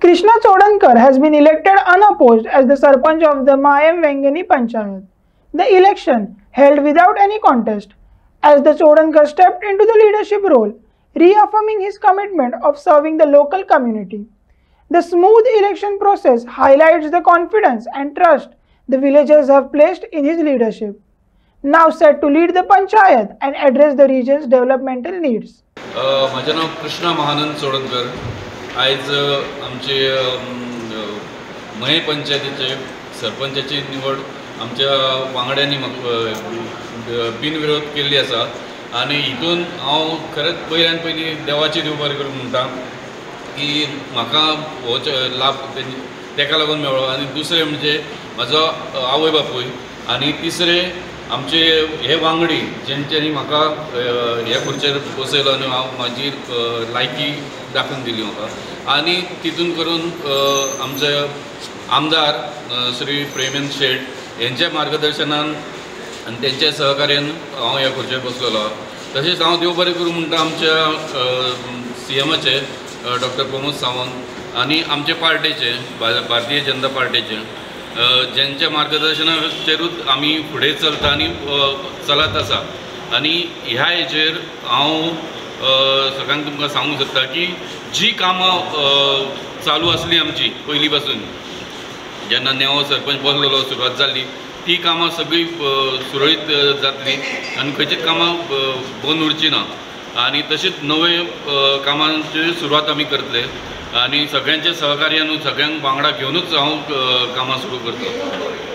Krishna Chodankar has been elected unopposed as the Sarpanch of the Mayam Vengani Panchayat. The election held without any contest, as the Chodankar stepped into the leadership role, reaffirming his commitment of serving the local community. The smooth election process highlights the confidence and trust the villagers have placed in his leadership. Now set to lead the Panchayat and address the region's developmental needs. माझे नाव कृष्णा महानंद चोडणकर. आज आमचे मये पंचायतीचे सरपंचाची निवड आमच्या वांगड्यांनी बिनविरोध केल्ली आसा आनी हितून हांव खरेंच पयल्यान पयलीं देवाची देव बरें करूं म्हणटा की म्हाका हो लाभ तेका लागून मेळ्ळो. आनी दुसरें म्हणजे म्हाजो आवय बापूय आनी तिसरें आमचे हे वांगडी जेंच्यांनी म्हाका ह्या खुर्चेर बसयलो आनी हांव म्हाजी लायकी दाखोवन दिली म्हाका. आनी तितून करून आमचे आमदार श्री प्रेमेंद शेट यांच्या मार्गदर्शनान आनी तेंच्या सहकार्यान हांव ह्या खुर्चेर बसलेलो. तशेंच हांव देव बरें करूं म्हणटा आमच्या CMचे डॉक्टर प्रमोद सावंत आनी आमचे पार्टेचे भारतीय जनता पार्टीचे ज्यांच्या मार्गदर्शनाचेरूच आमी फुडें चलता आनी चलत आसा. आनी ह्या हेचेर हांव सगळ्यांक तुमकां सांगूंक सोदता की जी कामां चालू आसली आमची पयलीं पासून जेन्ना नेवो सरपंच बसलेलो सुरवात जाल्ली ती कामां सगळी सुरळीत जातली आनी खंयचीच कामां बंद उरची ना. आनी तशीच नवे कामांची सुरवात आमी करतले आनी सगळ्यांच्या सहकार्यान सगळ्यांक वांगडा घेवनूच हांव कामां सुरू करता.